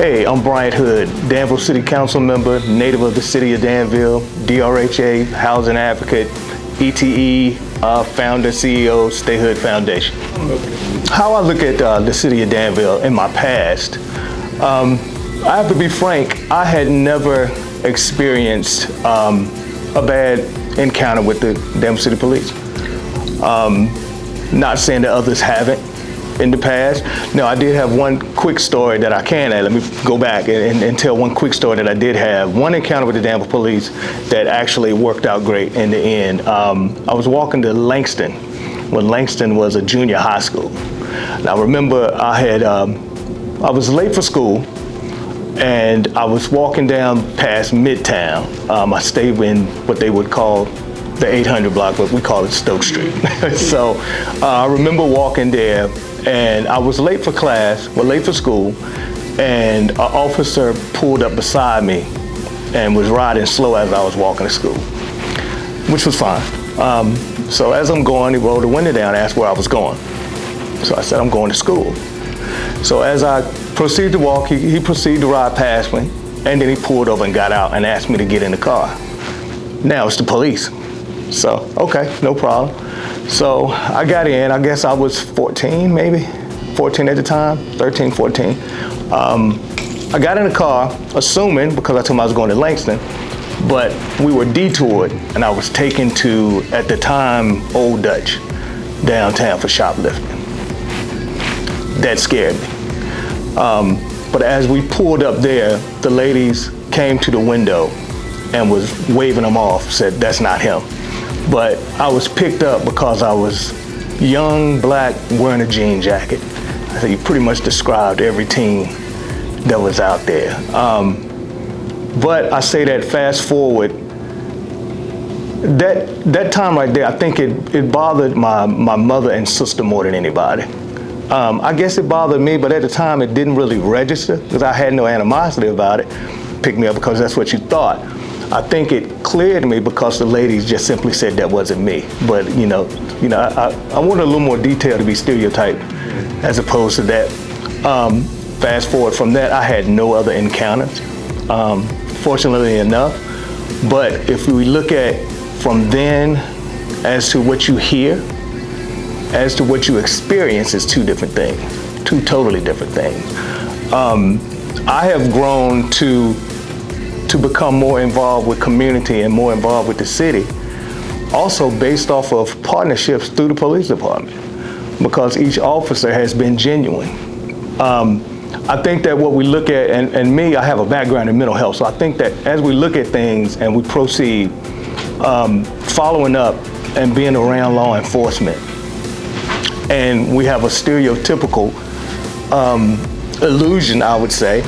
Hey, I'm Bryant Hood, Danville City Council member, native of the city of Danville, DRHA, housing advocate, ETE, founder, CEO, Stay Hood Foundation. How I look at the city of Danville in my past, I have to be frank, I had never experienced a bad encounter with the Danville City Police. Not saying that others haven't in the past. No, I did have one quick story that I can add. Let me go back and tell one quick story that I did have. One encounter with the Danville Police that actually worked out great in the end. I was walking to Langston when Langston was a junior high school. Now, I remember I was late for school and I was walking down past Midtown. I stayed in what they would call the 800 block, but we call it Stoke Street. So I remember walking there and I was late for class, late for school, and an officer pulled up beside me and was riding slow as I was walking to school, which was fine. So as I'm going, he rolled the window down and asked where I was going. So I said, I'm going to school. So as I proceeded to walk, he proceeded to ride past me, and then he pulled over and got out and asked me to get in the car. Now it's the police. So, okay, no problem. So I got in, I guess I was 14 maybe, 14 at the time, 13, 14. I got in the car, assuming, because I told him I was going to Langston, but we were detoured and I was taken to, at the time, Old Dutch, downtown for shoplifting. That scared me. But as we pulled up there, the ladies came to the window and was waving them off, said, that's not him. But I was picked up because I was young, black, wearing a jean jacket. I think you pretty much described every teen that was out there. But I say that fast forward, that time right there, I think it bothered my mother and sister more than anybody. I guess it bothered me, but at the time it didn't really register because I had no animosity about it. Pick me up because that's what you thought. I think it cleared me because the ladies just simply said that wasn't me. But I wanted a little more detail to be stereotyped as opposed to that. Fast forward from that, I had no other encounters, fortunately enough. But if we look at from then as to what you hear, as to what you experience is two different things, two totally different things. I have grown to become more involved with community and more involved with the city, also based off of partnerships through the police department, because each officer has been genuine. I think that what we look at, and me, I have a background in mental health, so I think that as we look at things and we proceed, following up and being around law enforcement, and we have a stereotypical illusion, I would say,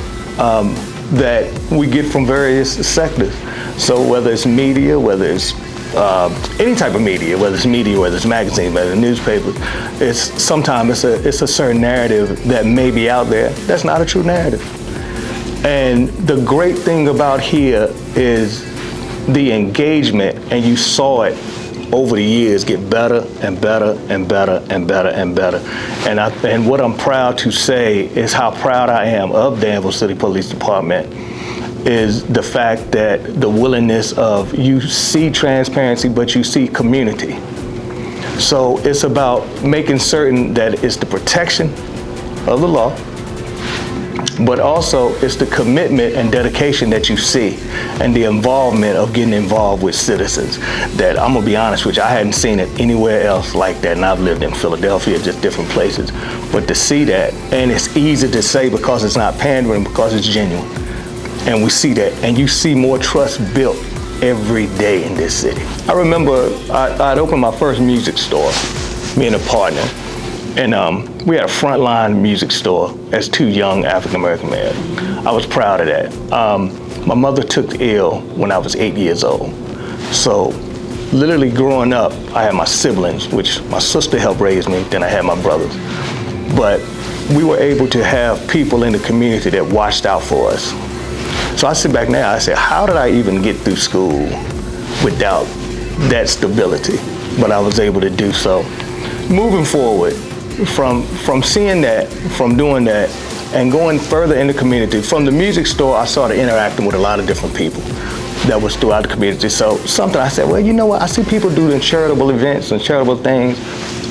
that we get from various sectors. So whether it's media, whether it's any type of media, whether it's magazines, whether it's newspapers, sometimes it's a certain narrative that may be out there that's not a true narrative. And the great thing about here is the engagement, and you saw it over the years get better and better and better and better and better. And what I'm proud to say is how proud I am of Danville City Police Department is the fact that the willingness of, you see transparency, but you see community. So it's about making certain that it's the protection of the law, but also it's the commitment and dedication that you see and the involvement of getting involved with citizens that, I'm gonna be honest with you, I hadn't seen it anywhere else like that. And I've lived in Philadelphia, just different places, but to see that, and it's easy to say because it's not pandering, because it's genuine. And we see that, and you see more trust built every day in this city. I remember I'd opened my first music store, me and a partner, and we had a frontline music store as two young African-American men. I was proud of that. My mother took ill when I was 8 years old. So literally growing up, I had my siblings, which my sister helped raise me, then I had my brothers. But we were able to have people in the community that watched out for us. So I sit back now, I say, how did I even get through school without that stability? But I was able to do so. Moving forward, from seeing that, from doing that, And going further in the community, from the music store, I started interacting with a lot of different people that was throughout the community. So something I said, well, you know what? I see people doing charitable events and charitable things.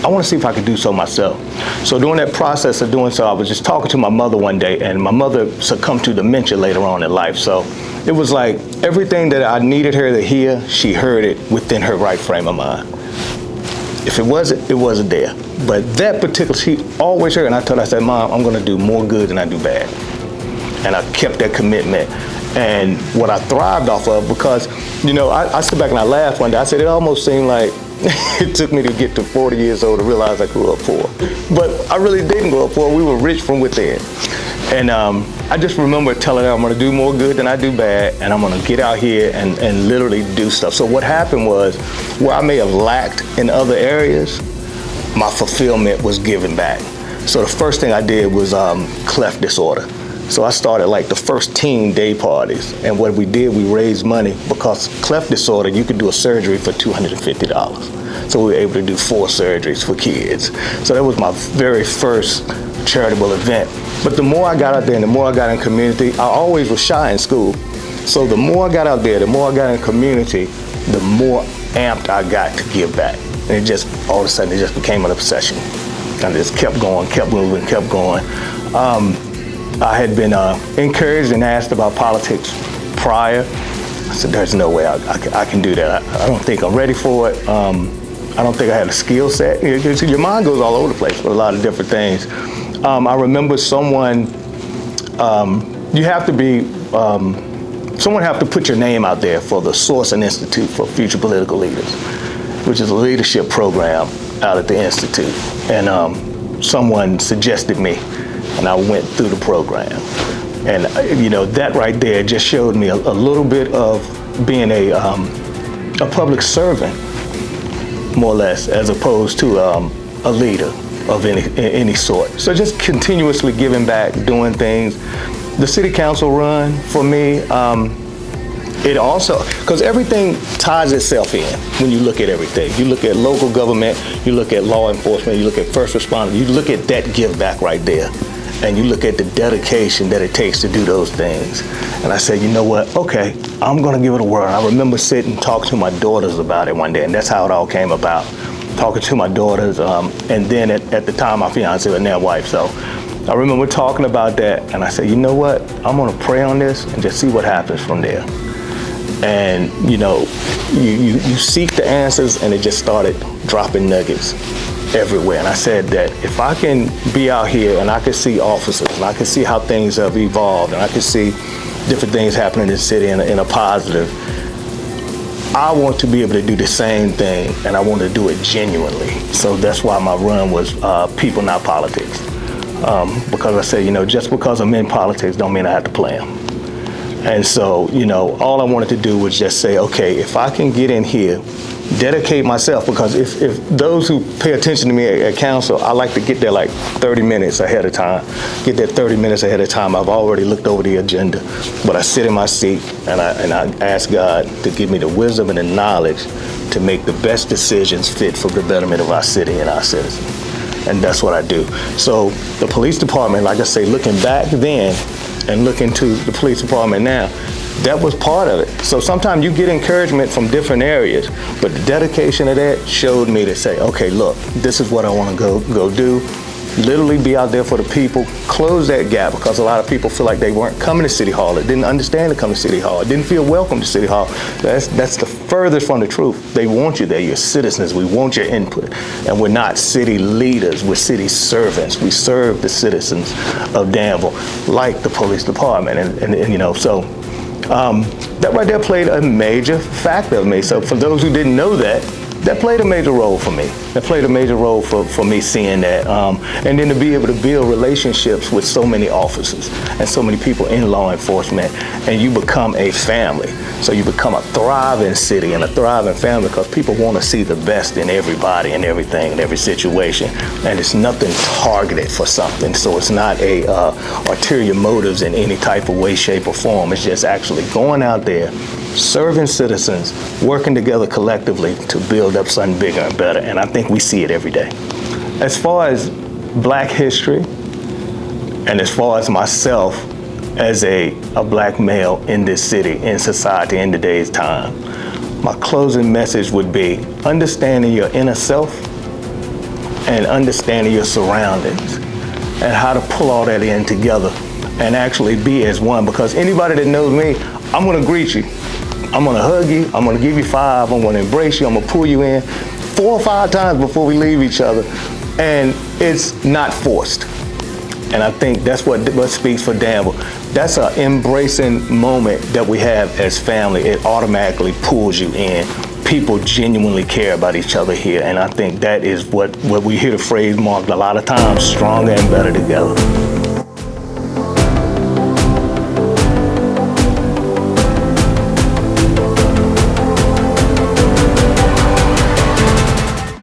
I want to see if I could do so myself. So during that process of doing so, I was just talking to my mother one day, and my mother succumbed to dementia later on in life. So it was like everything that I needed her to hear, she heard it within her right frame of mind. If it wasn't there. But that particular, she always heard, and I told her, I said, Mom, I'm going to do more good than I do bad. And I kept that commitment. And what I thrived off of, because, you know, I sit back and I laughed one day. I said, it almost seemed like it took me to get to 40 years old to realize I grew up poor. But I really didn't grow up poor. We were rich from within. And I just remember telling her I'm going to do more good than I do bad, and I'm going to get out here and literally do stuff. So what happened was, where I may have lacked in other areas, my fulfillment was given back. So the first thing I did was cleft disorder. So I started like the first teen day parties, and what we did, we raised money, because cleft disorder, you could do a surgery for $250. So we were able to do 4 surgeries for kids. So that was my very first charitable event. But the more I got out there and the more I got in community, I always was shy in school. So the more I got out there, the more I got in community, the more amped I got to give back. And it just, all of a sudden, it just became an obsession. And it just kept going, kept moving, kept going. I had been encouraged and asked about politics prior. I said, there's no way I can do that. I don't think I'm ready for it. I don't think I had a skill set. Your mind goes all over the place with a lot of different things. I remember someone, you have to be, someone have to put your name out there for the Sourcing Institute for Future Political Leaders, which is a leadership program out at the Institute. And someone suggested me, and I went through the program. And you know, that right there just showed me a little bit of being a public servant, more or less, as opposed to a leader of any sort. So just continuously giving back, doing things. The city council run, for me, it also, because everything ties itself in when you look at everything. You look at local government, you look at law enforcement, you look at first responders, you look at that give back right there. And you look at the dedication that it takes to do those things. And I said, you know what, okay, I'm gonna give it a whirl. And I remember sitting and talking to my daughters about it one day, and that's how it all came about. Talking to my daughters, and then at the time, my fiance and now wife. So I remember talking about that, and I said, you know what, I'm gonna pray on this and just see what happens from there. And you know, you seek the answers, and it just started dropping nuggets everywhere. And I said that if I can be out here and I can see officers, and I can see how things have evolved, and I can see different things happening in the city in a positive, I want to be able to do the same thing, and I want to do it genuinely. So that's why my run was people, not politics. Because I said, you know, just because I'm in politics don't mean I have to play them. And so, you know, all I wanted to do was just say, okay, if I can get in here, dedicate myself, because if those who pay attention to me at council, I like to get there like 30 minutes ahead of time. Get there 30 minutes ahead of time. I've already looked over the agenda, but I sit in my seat and I ask God to give me the wisdom and the knowledge to make the best decisions fit for the betterment of our city and our citizens. And that's what I do. So the police department, like I say, looking back then and looking to the police department now, that was part of it. So sometimes you get encouragement from different areas, but the dedication of that showed me to say, okay, look, this is what I want to go do. Literally be out there for the people, close that gap, because a lot of people feel like they weren't coming to City Hall, they didn't understand to come to City Hall, didn't feel welcome to City Hall. That's the furthest from the truth. They want you there, you're citizens, we want your input. And we're not city leaders, we're city servants. We serve the citizens of Danville, like the police department. And you know, so that right there played a major factor of me. So for those who didn't know that played a major role for me. That played a major role for me seeing that. And then to be able to build relationships with so many officers and so many people in law enforcement, and you become a family. So you become a thriving city and a thriving family, because people want to see the best in everybody and everything in every situation. And it's nothing targeted for something. So it's not a ulterior motives in any type of way, shape, or form. It's just actually going out there, serving citizens, working together collectively to build up something bigger and better. And I think we see it every day. As far as Black history, And as far as myself, as a black male in this city, in society, in today's time, my closing message would be understanding your inner self and understanding your surroundings and how to pull all that in together and actually be as one. Because anybody that knows me, I'm gonna greet you. I'm gonna hug you, I'm gonna give you 5, I'm gonna embrace you, I'm gonna pull you in 4 or 5 times before we leave each other. And it's not forced. And I think that's what speaks for Danville. That's an embracing moment that we have as family. It automatically pulls you in. People genuinely care about each other here. And I think that is what we hear the phrase marked a lot of times, stronger and better together.